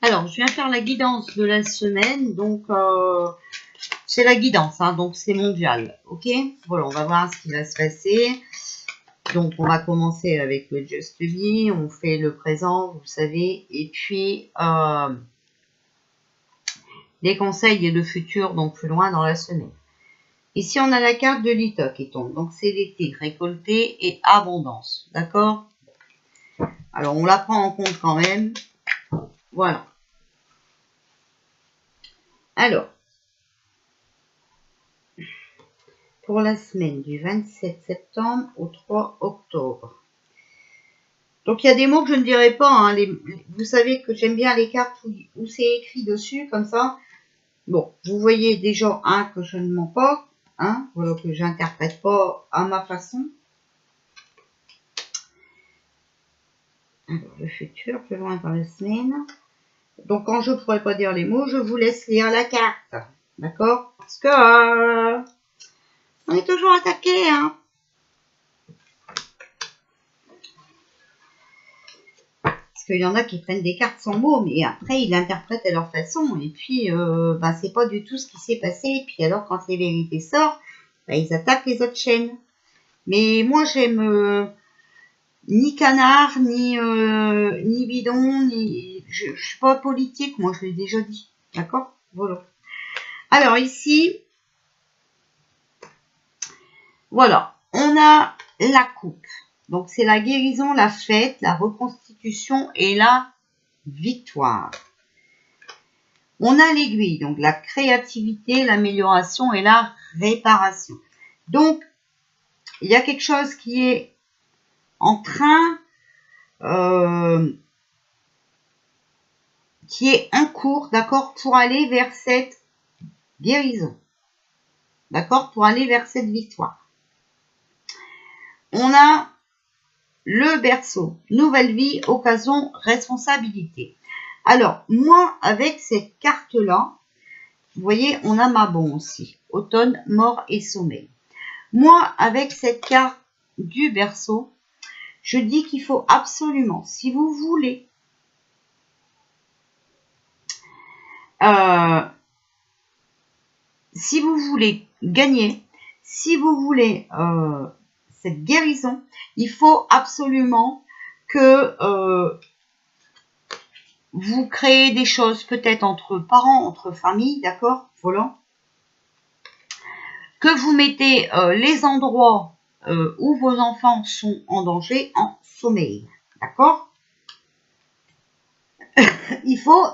Alors, je viens faire la guidance de la semaine. Donc, c'est la guidance, hein, donc c'est mondial. Ok? Voilà, on va voir ce qui va se passer. Donc, on va commencer avec le Just Be. On fait le présent, vous savez. Et puis, les conseils et le futur, donc plus loin dans la semaine. Ici, on a la carte de l'Ita qui tombe. Donc, c'est l'été, récolté et abondance. D'accord? Alors, on la prend en compte quand même. Voilà. Alors, pour la semaine du 27 septembre au 3 octobre. Donc, il y a des mots que je ne dirai pas. Hein. Vous savez que j'aime bien les cartes où c'est écrit dessus, comme ça. Bon, vous voyez déjà, que je ne mens pas. Voilà, que j'interprète pas à ma façon. Alors, le futur, plus loin dans la semaine. Donc, quand je ne pourrais pas dire les mots, je vous laisse lire la carte. D'accord? Parce que on est toujours attaqué, hein. Parce qu'il y en a qui prennent des cartes sans mots, mais après, ils l'interprètent à leur façon. Et puis, c'est pas du tout ce qui s'est passé. Et puis alors, quand les vérités sortent, ils attaquent les autres chaînes. Mais moi, j'aime ni canard, ni bidon, je suis pas politique, moi, je l'ai déjà dit. D'accord? Voilà. Alors, ici, voilà, on a la coupe. Donc, c'est la guérison, la fête, la reconstitution et la victoire. On a l'aiguille, donc la créativité, l'amélioration et la réparation. Donc, il y a quelque chose qui est en train, qui est en cours, d'accord, pour aller vers cette guérison. D'accord, pour aller vers cette victoire. On a le berceau, nouvelle vie, occasion, responsabilité. Alors, moi, avec cette carte-là, vous voyez, on a Mabon aussi. Automne, mort et sommeil. Moi, avec cette carte du berceau, je dis qu'il faut absolument, si vous voulez, gagner, si vous voulez cette guérison, il faut absolument que vous créez des choses peut-être entre parents, entre familles, d'accord, voilà, que vous mettez les endroits où vos enfants sont en danger en sommeil, d'accord. Il faut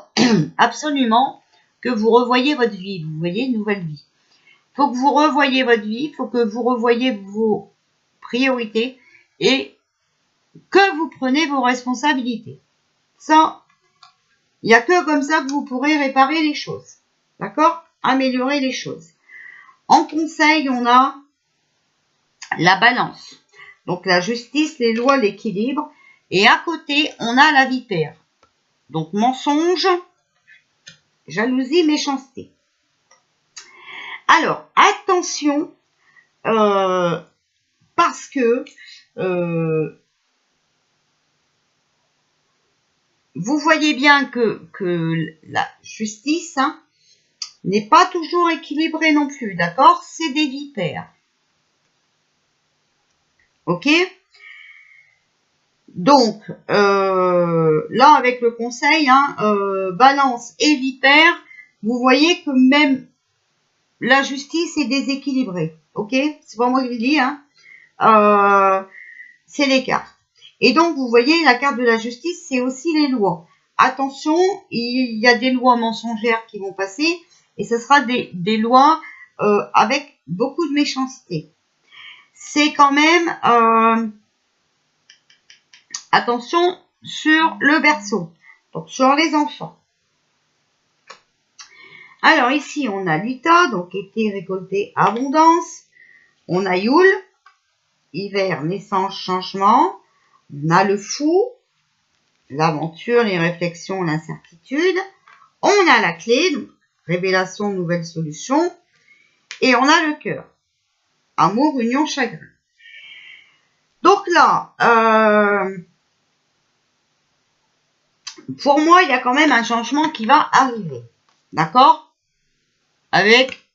absolument que vous revoyiez votre vie, vous voyez, nouvelle vie. Il faut que vous revoyiez votre vie, il faut que vous revoyiez vos priorités et que vous prenez vos responsabilités. Ça, il n'y a que comme ça que vous pourrez réparer les choses. D'accord? Améliorer les choses. En conseil, on a la balance. Donc la justice, les lois, l'équilibre. Et à côté, on a la vipère. Donc mensonge, jalousie, méchanceté. Alors, attention, parce que vous voyez bien que la justice n'est pas toujours équilibrée non plus, d'accord? C'est des vipères. Ok? Donc, là, avec le conseil, balance et vipère, vous voyez que même la justice est déséquilibrée. Ok? C'est pas moi qui le dis, c'est les cartes. Et donc, vous voyez, la carte de la justice, c'est aussi les lois. Attention, il y a des lois mensongères qui vont passer, et ce sera des lois avec beaucoup de méchanceté. C'est quand même... attention sur le berceau, donc sur les enfants. Alors ici, on a l'Ita, donc été, récolté, abondance. On a Yule, hiver, naissance, changement. On a le fou, l'aventure, les réflexions, l'incertitude. On a la clé, donc révélation, nouvelle solution. Et on a le cœur, amour, union, chagrin. Donc là, pour moi, il y a quand même un changement qui va arriver. D'accord? Avec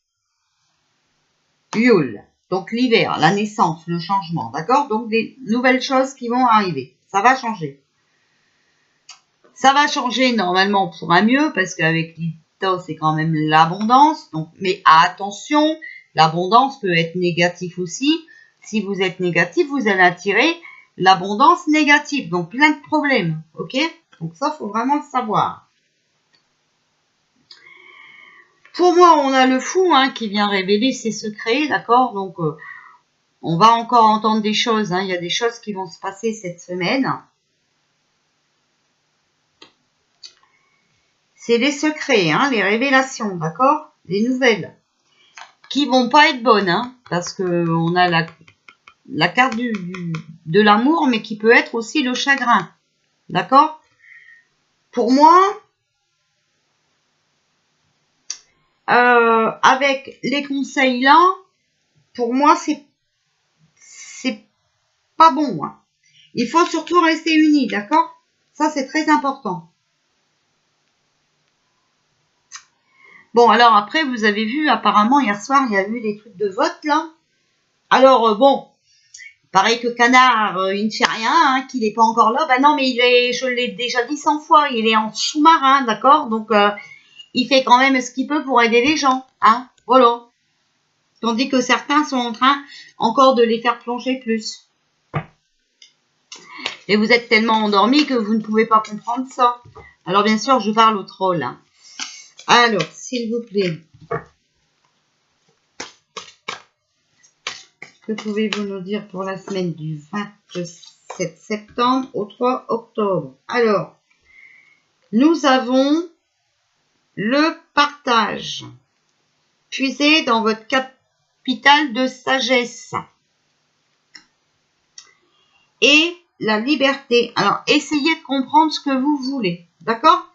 Yule. Donc l'hiver, la naissance, le changement. D'accord? Donc des nouvelles choses qui vont arriver. Ça va changer. Ça va changer normalement pour un mieux, parce qu'avec l'Ito, c'est quand même l'abondance. Donc, mais attention, l'abondance peut être négative aussi. Si vous êtes négatif, vous allez attirer l'abondance négative. Donc plein de problèmes. Ok? Donc ça, faut vraiment le savoir. Pour moi, on a le fou hein, qui vient révéler ses secrets, d'accord? Donc, on va encore entendre des choses. Hein. Il y a des choses qui vont se passer cette semaine. C'est les secrets, hein, les révélations, d'accord? Les nouvelles. Qui vont pas être bonnes, hein, parce que on a la carte de l'amour, mais qui peut être aussi le chagrin. D'accord? Pour moi, avec les conseils là, pour moi, c'est pas bon. Hein. Il faut surtout rester unis, d'accord? Ça, c'est très important. Bon, alors après, vous avez vu, apparemment, hier soir, il y a eu des trucs de vote, là. Alors, bon, pareil que Canard, il ne fait rien, hein, qu'il n'est pas encore là. Ben non, mais je l'ai déjà dit 100 fois, il est en sous-marin, d'accord? Donc, il fait quand même ce qu'il peut pour aider les gens, hein? Voilà. Tandis que certains sont en train encore de les faire plonger plus. Et vous êtes tellement endormis que vous ne pouvez pas comprendre ça. Alors, bien sûr, je parle au troll. Hein. Alors, s'il vous plaît. Que pouvez-vous nous dire pour la semaine du 27 septembre au 3 octobre? Alors, nous avons le partage. Puisez dans votre capital de sagesse. Et la liberté. Alors, essayez de comprendre ce que vous voulez. D'accord?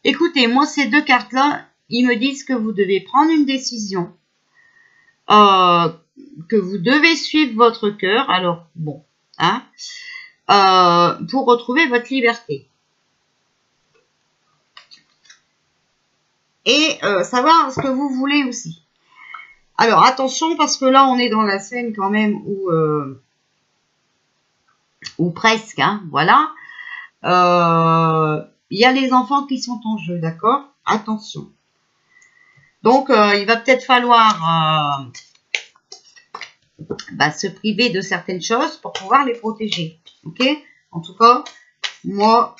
Écoutez, moi, ces deux cartes-là, ils me disent que vous devez prendre une décision. Que vous devez suivre votre cœur. Alors, bon, hein, pour retrouver votre liberté. Et savoir ce que vous voulez aussi. Alors, attention, parce que là, on est dans la scène quand même où presque, hein, voilà. Il y a les enfants qui sont en jeu, d'accord? Attention. Donc, il va peut-être falloir se priver de certaines choses pour pouvoir les protéger. Ok? En tout cas, moi,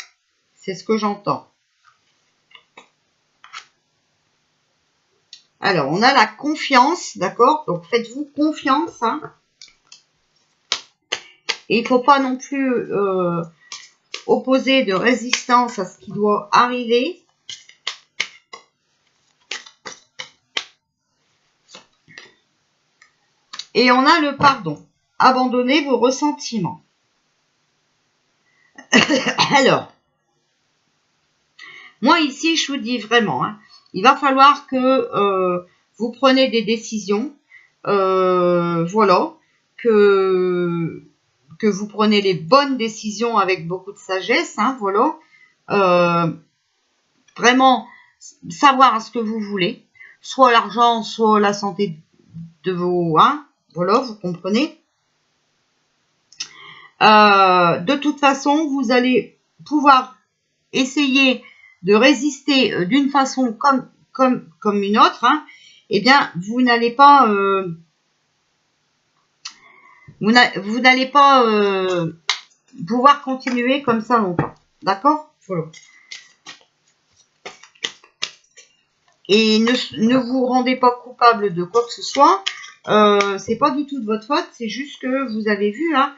c'est ce que j'entends. Alors, on a la confiance, d'accord? Donc, faites-vous confiance. Hein. Et il ne faut pas non plus opposer de résistance à ce qui doit arriver. Et on a le pardon. Abandonnez vos ressentiments. Alors, moi ici, je vous dis vraiment, hein, il va falloir que vous preniez des décisions, voilà, que vous prenez les bonnes décisions avec beaucoup de sagesse, hein, voilà, vraiment savoir ce que vous voulez, soit l'argent, soit la santé de vos, hein, voilà, vous comprenez. De toute façon, vous allez pouvoir essayer de résister d'une façon comme une autre, hein, eh bien, vous n'allez pas vous n'allez pas pouvoir continuer comme ça longtemps. D'accord? Voilà. Et ne vous rendez pas coupable de quoi que ce soit. C'est pas du tout de votre faute, c'est juste que vous avez vu, hein,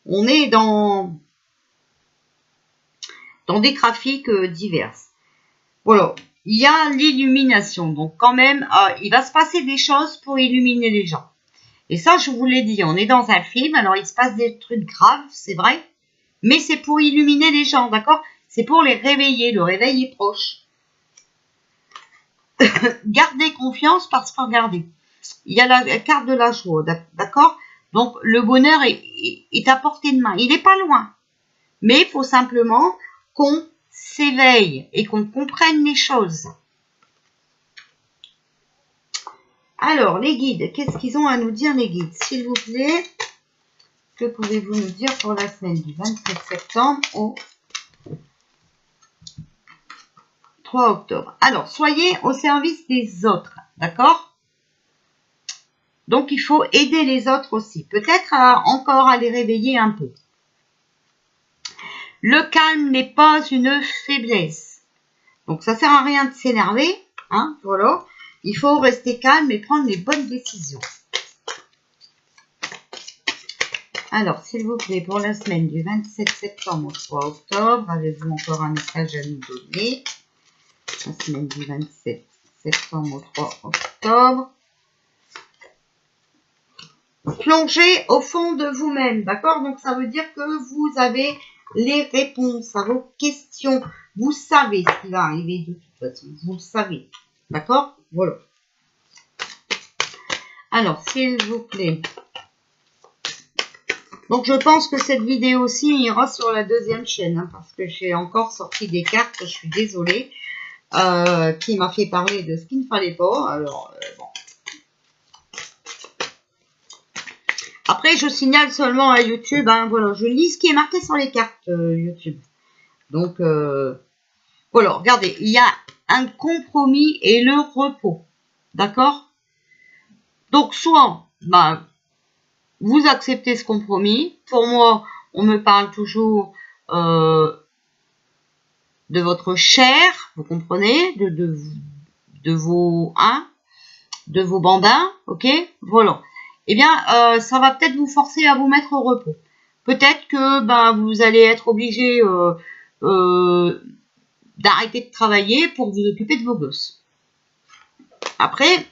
on est dans des trafics divers. Voilà. Il y a l'illumination. Donc, quand même, il va se passer des choses pour illuminer les gens. Et ça, je vous l'ai dit, on est dans un film. Alors, il se passe des trucs graves, c'est vrai. Mais c'est pour illuminer les gens, d'accord? C'est pour les réveiller. Le réveil est proche. Gardez confiance parce que, regardez, il y a la carte de la joie, d'accord? Donc, le bonheur est à portée de main. Il n'est pas loin. Mais il faut simplement qu'on s'éveille et qu'on comprenne les choses. Alors, les guides, qu'est-ce qu'ils ont à nous dire, les guides? S'il vous plaît, que pouvez-vous nous dire pour la semaine du 27 septembre au 3 octobre? Alors, soyez au service des autres, d'accord? Donc, il faut aider les autres aussi. Peut-être encore à les réveiller un peu. Le calme n'est pas une faiblesse. Donc, ça sert à rien de s'énerver, hein, voilà. Il faut rester calme et prendre les bonnes décisions. Alors, s'il vous plaît, pour la semaine du 27 septembre au 3 octobre, avez-vous encore un message à nous donner? La semaine du 27 septembre au 3 octobre. Plongez au fond de vous-même, d'accord? Donc, ça veut dire que vous avez les réponses à vos questions. Vous savez ce qui va arriver de toute façon. Vous le savez, d'accord? Voilà. Alors, s'il vous plaît. Donc, je pense que cette vidéo-ci ira sur la deuxième chaîne, hein, parce que j'ai encore sorti des cartes, je suis désolée, qui m'a fait parler de ce qu'il ne fallait pas. Alors, bon. Après, je signale seulement à YouTube, hein, voilà, je lis ce qui est marqué sur les cartes YouTube. Donc, voilà, regardez, il y a un compromis et le repos, d'accord? Donc, soit, bah, vous acceptez ce compromis. Pour moi, on me parle toujours de votre chair, vous comprenez, de vos bambins, ok? Voilà. Eh bien, ça va peut-être vous forcer à vous mettre au repos. Peut-être que ben, vous allez être obligé d'arrêter de travailler pour vous occuper de vos gosses. Après,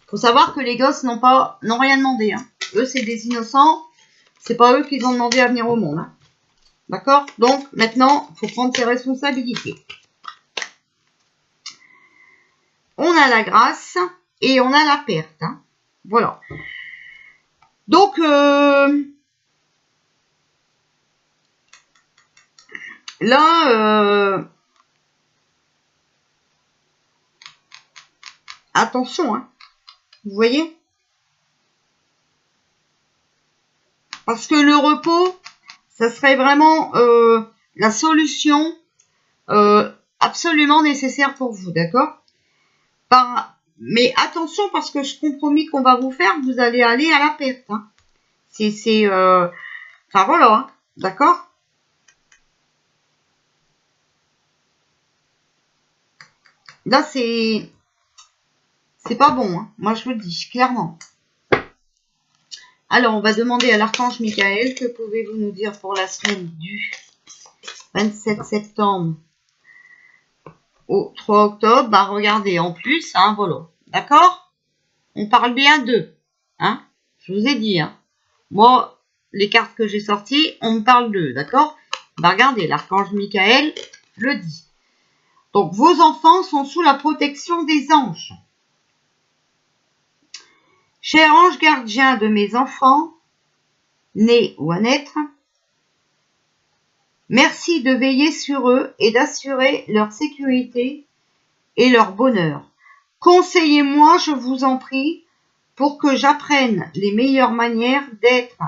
faut savoir que les gosses n'ont rien demandé. Hein. Eux, c'est des innocents. C'est pas eux qui ont demandé à venir au monde. Hein. D'accord? Donc, maintenant, il faut prendre ses responsabilités. On a la grâce et on a la perte. Hein. Voilà. Donc, là, attention, hein. Vous voyez? Parce que le repos, ça serait vraiment la solution absolument nécessaire pour vous, d'accord? Mais attention, parce que ce compromis qu'on va vous faire, vous allez aller à la perte. Hein. Enfin, voilà, hein, d'accord? Là, c'est pas bon, hein. Moi je vous le dis, clairement. Alors, on va demander à l'archange Michael, que pouvez-vous nous dire pour la semaine du 27 septembre au 3 octobre? Bah, regardez, en plus, hein, voilà. D'accord? On parle bien d'eux. Hein? Je vous ai dit, hein. Moi, les cartes que j'ai sorties, on me parle d'eux, d'accord? Bah, regardez, l'archange Michael le dit. Donc, vos enfants sont sous la protection des anges. Cher ange gardien de mes enfants, nés ou à naître, merci de veiller sur eux et d'assurer leur sécurité et leur bonheur. Conseillez-moi, je vous en prie, pour que j'apprenne les meilleures manières d'être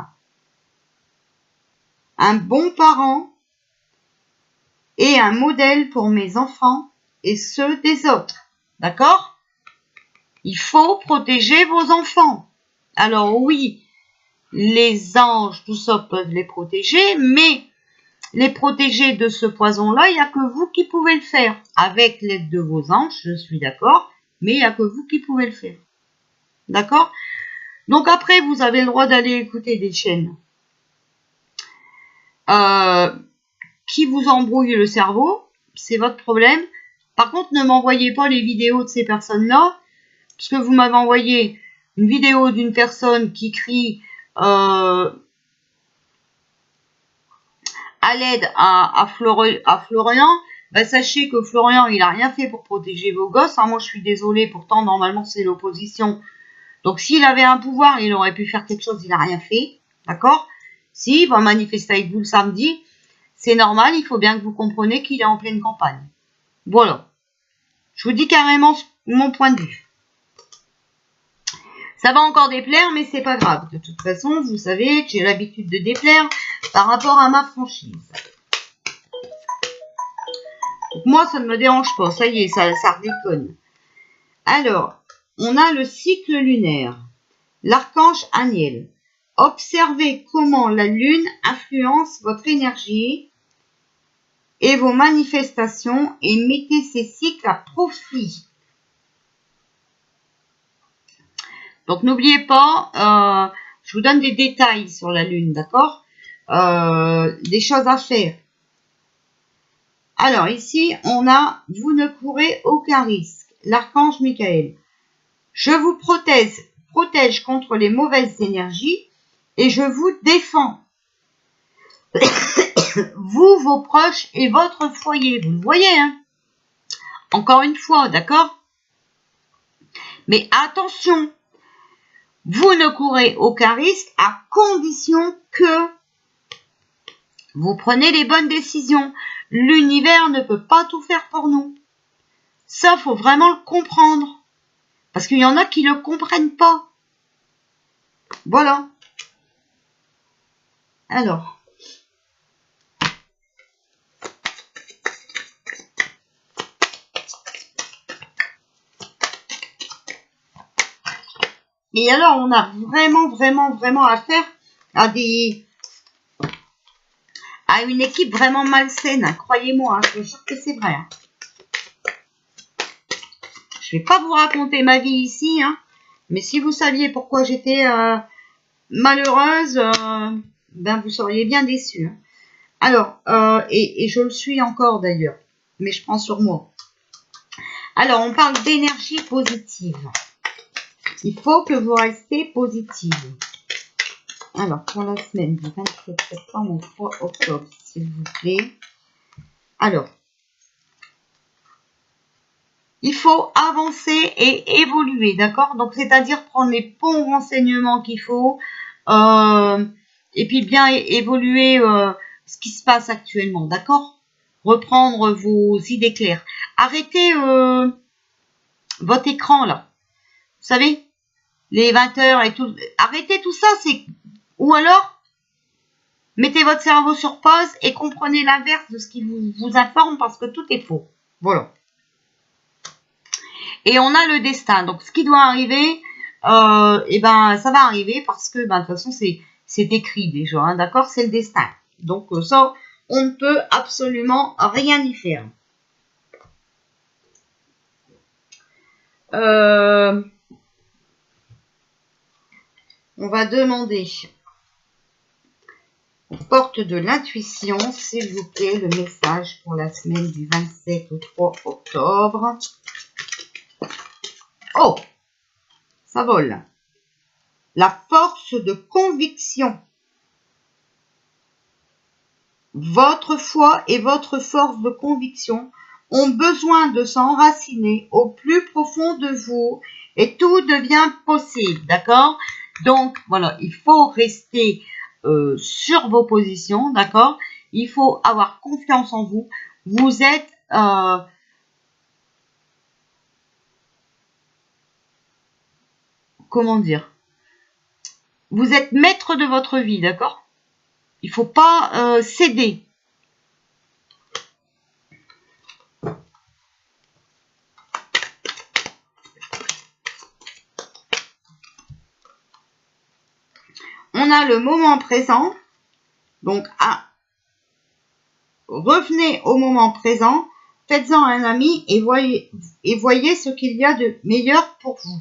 un bon parent et un modèle pour mes enfants et ceux des autres. D'accord? Il faut protéger vos enfants. Alors oui, les anges, tout ça peuvent les protéger, mais les protéger de ce poison-là, il n'y a que vous qui pouvez le faire. Avec l'aide de vos anges, je suis d'accord, mais il n'y a que vous qui pouvez le faire. D'accord? Donc après, vous avez le droit d'aller écouter des chaînes qui vous embrouillent le cerveau, c'est votre problème. Par contre, ne m'envoyez pas les vidéos de ces personnes-là, parce que vous m'avez envoyé une vidéo d'une personne qui crie à l'aide à Florian. Ben, sachez que Florian, il n'a rien fait pour protéger vos gosses. Hein. Moi, je suis désolée, pourtant, normalement, c'est l'opposition. Donc, s'il avait un pouvoir, il aurait pu faire quelque chose, il n'a rien fait. D'accord? Si, il va manifester avec vous le samedi. c'est normal, il faut bien que vous compreniez qu'il est en pleine campagne. Voilà. Je vous dis carrément mon point de vue. Ça va encore déplaire, mais c'est pas grave. De toute façon, vous savez que j'ai l'habitude de déplaire par rapport à ma franchise. Donc moi, ça ne me dérange pas. Ça y est, ça redéconne. Alors, on a le cycle lunaire. L'archange Aniel. Observez comment la lune influence votre énergie et vos manifestations et mettez ces cycles à profit. Donc n'oubliez pas, je vous donne des détails sur la lune, d'accord? Des choses à faire. Alors ici, on a, vous ne courez aucun risque. L'archange Michael. Je vous protège contre les mauvaises énergies et je vous défends. Vous, vos proches et votre foyer. Vous le voyez, hein? Encore une fois, d'accord? Mais attention, vous ne courez aucun risque à condition que vous prenez les bonnes décisions. L'univers ne peut pas tout faire pour nous. Ça, faut vraiment le comprendre. Parce qu'il y en a qui ne le comprennent pas. Voilà. Alors. Et alors, on a vraiment affaire à une équipe vraiment malsaine. Hein. Croyez-moi, hein, je suis sûre que c'est vrai. Hein. Je vais pas vous raconter ma vie ici, hein, mais si vous saviez pourquoi j'étais malheureuse, ben vous seriez bien déçus. Hein. Alors, et je le suis encore d'ailleurs, mais je prends sur moi. Alors, on parle d'énergie positive. Il faut que vous restez positive. Alors, pour la semaine du 27 septembre au 3 octobre, s'il vous plaît. Alors, il faut avancer et évoluer, d'accord? Donc, c'est-à-dire prendre les bons renseignements qu'il faut et puis bien évoluer ce qui se passe actuellement, d'accord? Reprendre vos idées claires. Arrêtez votre écran, là. Vous savez, les 20 heures et tout. Arrêtez tout ça, c'est... Ou alors, mettez votre cerveau sur pause et comprenez l'inverse de ce qui vous informe parce que tout est faux. Voilà. Et on a le destin. Donc, ce qui doit arriver, et ben, ça va arriver parce que, ben, de toute façon, c'est écrit déjà, hein, d'accord? C'est le destin. Donc, ça, on ne peut absolument rien y faire. On va demander aux portes de l'intuition, s'il vous plaît, le message pour la semaine du 27 au 3 octobre. Oh, ça vole. La force de conviction. Votre foi et votre force de conviction ont besoin de s'enraciner au plus profond de vous et tout devient possible, d'accord? Donc, voilà, il faut rester sur vos positions, d'accord? Il faut avoir confiance en vous. Vous êtes... comment dire? Vous êtes maître de votre vie, d'accord? Il ne faut pas céder. On a le moment présent. Donc, revenez au moment présent. Faites-en un ami et voyez ce qu'il y a de meilleur pour vous.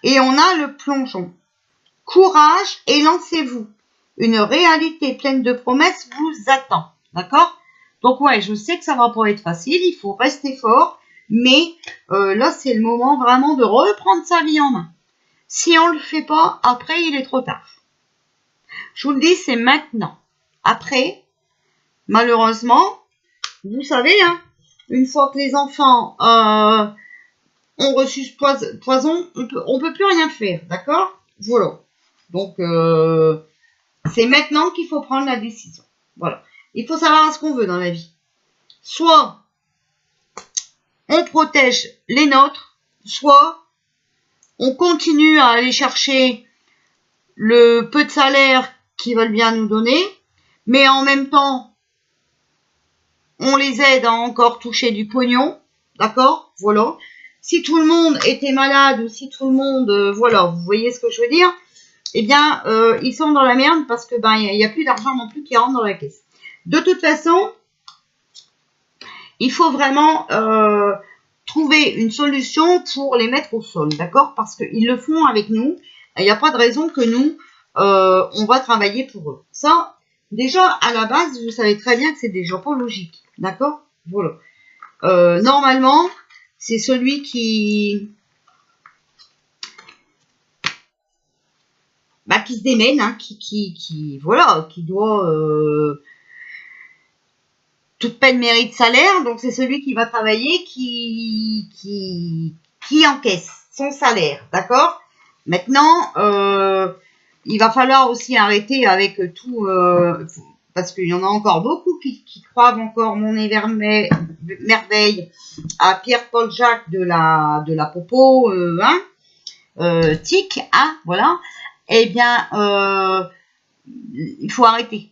Et on a le plongeon. Courage et lancez-vous. Une réalité pleine de promesses vous attend. D'accord? Donc ouais, je sais que ça va pas être facile, il faut rester fort, mais là c'est le moment vraiment de reprendre sa vie en main. Si on le fait pas, après il est trop tard. Je vous le dis, c'est maintenant. Après, malheureusement, vous savez, hein, une fois que les enfants ont reçu ce poison, on peut plus rien faire, d'accord? Voilà. Donc, c'est maintenant qu'il faut prendre la décision. Voilà. il faut savoir ce qu'on veut dans la vie. Soit on protège les nôtres, soit on continue à aller chercher le peu de salaire qu'ils veulent bien nous donner, mais en même temps, on les aide à encore toucher du pognon, d'accord? Voilà. Si tout le monde était malade ou si tout le monde, voilà, vous voyez ce que je veux dire? Eh bien, ils sont dans la merde parce que ben il y a plus d'argent non plus qui rentre dans la caisse. De toute façon, il faut vraiment trouver une solution pour les mettre au sol, d'accord? Parce qu'ils le font avec nous. Il n'y a pas de raison que nous, on va travailler pour eux. Ça, déjà, à la base, vous savez très bien que c'est déjà pas logique, d'accord? Voilà. Normalement, c'est celui qui se démène, hein, voilà, qui doit toute peine mérite salaire, donc c'est celui qui va travailler qui encaisse son salaire, d'accord? Maintenant, il va falloir aussi arrêter avec tout, parce qu'il y en a encore beaucoup qui croient encore mon merveille à Pierre-Paul Jacques de la Popo, tic, hein, voilà. Eh bien, il faut arrêter,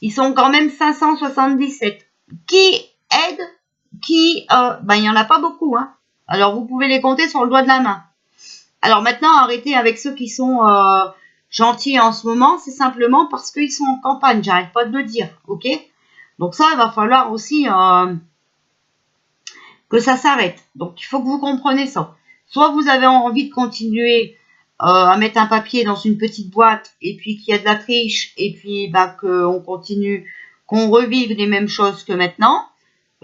Ils sont quand même 577. Qui aide? Il y en a pas beaucoup, hein. Alors, vous pouvez les compter sur le doigt de la main. Alors maintenant, arrêtez avec ceux qui sont gentils en ce moment. C'est simplement parce qu'ils sont en campagne. J'arrête pas de le dire, ok? Donc ça, il va falloir aussi que ça s'arrête. Donc, il faut que vous compreniez ça. Soit vous avez envie de continuer à mettre un papier dans une petite boîte et puis qu'il y a de la triche et puis qu'on continue, qu'on revive les mêmes choses que maintenant,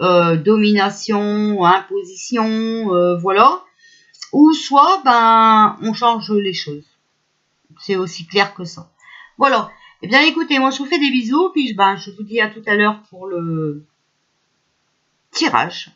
domination, imposition, voilà, ou soit on change les choses. C'est aussi clair que ça. Voilà. Eh bien écoutez, moi je vous fais des bisous puis je vous dis à tout à l'heure pour le tirage.